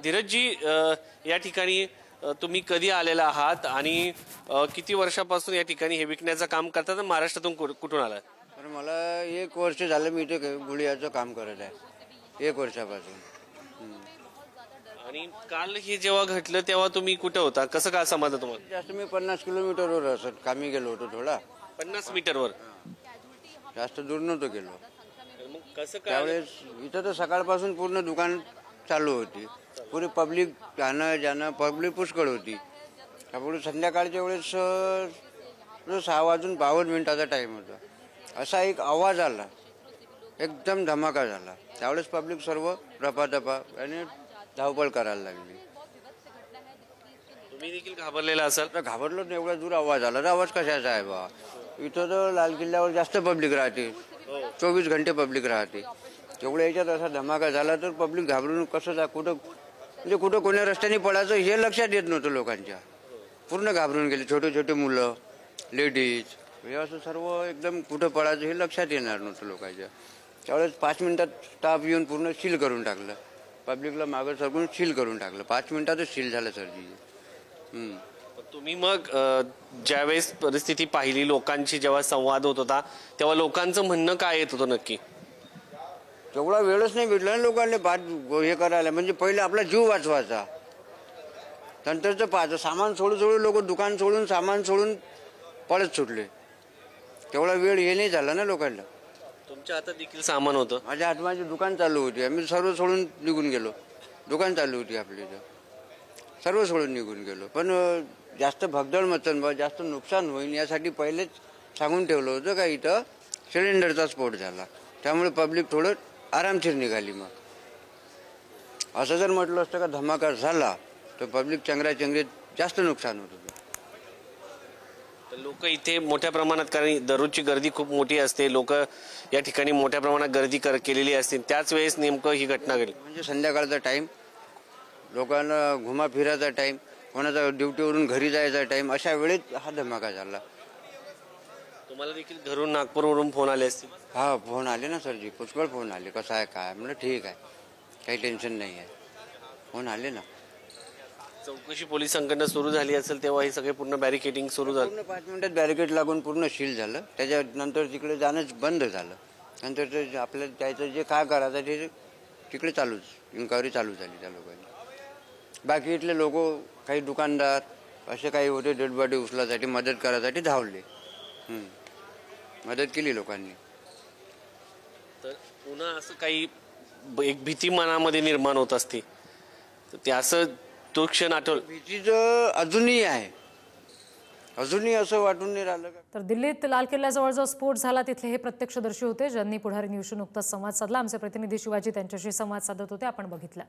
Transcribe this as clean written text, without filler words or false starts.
धीरजजी, या ठिकाणी तुम्ही कधी आलेला आहात आणि किती वर्षापासून या ठिकाणी हे विकण्याचं काम करतात? महाराष्ट्रातून कुठून आलात? तर मला 1 वर्ष झालं मी इथे गुळियाचं काम करत आहे, 1 वर्षापासून. आणि काल हे जेव्हा घडलं तेव्हा तुम्ही कुठे होता? कसं काय समजलं तुम्हाला? जास्त मी 50 किलोमीटरवर असत कामी गेलो होतो. थोडा 50 मीटरवर? जास्त दूर नव्हतो गेलो. मग कसं काय? त्यावेळेस इथं तर सकाळपासून पूर्ण दुकान चालू होती, पुरी पब्लिक जाणं जाणं पब्लिक पुष्कळ होती. त्यामुळे संध्याकाळच्या वेळेस 6:52 टाईम होता. असा एक आवाज आला, एकदम धमाका झाला. त्यावेळेस पब्लिक सर्व रपादपा आणि धावपळ करायला लागली. तुम्ही देखील घाबरलेला असाल? तर घाबरलो नाही, एवढा दूर आवाज आला. तर आवाज कशाचा आहे बा? इथं तर लाल किल्ल्यावर जास्त पब्लिक राहते, 24 घंटे पब्लिक राहते. तेवढ्या याच्यात असा धमाका झाला तर पब्लिक घाबरून कसं जा कुठं म्हणजे कुठं कोण्या रस्त्याने पडायचं हे लक्षात येत नव्हतं लोकांच्या. पूर्ण घाबरून गेले, छोटे छोटे मुलं, लेडीज, हे असं सर्व एकदम कुठं पडायचं हे लक्षात येणार नव्हतं लोकांच्या. त्यावेळेस 5 मिनिटात स्टाफ येऊन पूर्ण सील करून टाकलं, पब्लिकला मागं सरकून सील करून टाकलं. 5 मिनिटातच सील झालं सरजी. तुम्ही मग ज्यावेळेस परिस्थिती पाहिली, लोकांशी जेव्हा संवाद होत होता तेव्हा लोकांचं म्हणणं काय येत होतं नक्की? तेवढा वेळच नाही भेटला ना लोकांना बात हे करायला. म्हणजे पहिले आपला जीव वाचवायचा, नंतरचं पाहायचं. सामान सोडून लोक दुकान सोडून सामान सोडून पळत सुटले. तेवढा वेळ हे नाही झाला ना लोकांना. तुमच्या हातात देखील सामान होतं? माझ्या हात माझी दुकान चालू होती, आम्ही सर्व सोडून निघून गेलो. दुकान चालू होती आपली, इथं सर्व सोडून निघून गेलो. पण जास्त भगदड मचन बा, जास्त नुकसान होईल यासाठी पहिलेच सांगून ठेवलं होतं का इथं सिलेंडरचा स्फोट झाला, त्यामुळे पब्लिक थोडं आरामशीर निघाली. मग असं जर म्हटलं असतं का धमाका झाला तर पब्लिक चंगराचंगरीत जास्त नुकसान होत होतं. लोक इथे मोठ्या प्रमाणात, कारण दररोजची गर्दी खूप मोठी असते, लोक या ठिकाणी मोठ्या प्रमाणात गर्दी केलेली असते, त्याच वेळेस नेमकं ही घटना घडली. म्हणजे संध्याकाळचा टाईम, लोकांना घुमा फिरायचा टाईम, कोणाचा ड्युटीवरून घरी जायचा टाईम, अशा वेळेत हा धमाका झाला. तुम्हाला देखील घरून नागपूरवरून फोन आले असतील? हा, फोन आले ना सरजी, पुष्कळ फोन आले. कसं आहे काय? म्हणलं ठीक आहे, काही टेन्शन नाही आहे. फोन आले ना. चौकशी पोलिसांकडनं सुरू झाली असेल तेव्हा हे सगळे पूर्ण बॅरिकेडिंग सुरू झालं? पूर्ण 5 मिनिटात बॅरिकेड लागून पूर्ण सील झालं. त्याच्यानंतर तिकडे जाणंच बंद झालं. नंतर ते आपल्याला त्याचं जे काय करायचं ते तिकडे चालूच, इन्क्वायरी चालू झाली त्या लोकांनी. बाकी इथले लोक, काही दुकानदार असे काही होते, डेड बॉडी उचलासाठी मदत करायसाठी धावले. मदत केली लोकांनी. तर पुन्हा असं काही एक भीती मनामध्ये निर्माण होत असते, तर ते असं तो क्षण आठवलं? भीतीचं अजूनही आहे, अजूनही असं वाटून नाही राहिलं का. तर दिल्लीत लाल किल्ल्याजवळ जो स्फोट झाला तिथले हे प्रत्यक्षदर्शी होते, ज्यांनी पुढारी न्यूजशी नुकताच संवाद साधला. आमचे प्रतिनिधी शिवाजी त्यांच्याशी संवाद साधत होते, आपण बघितलं.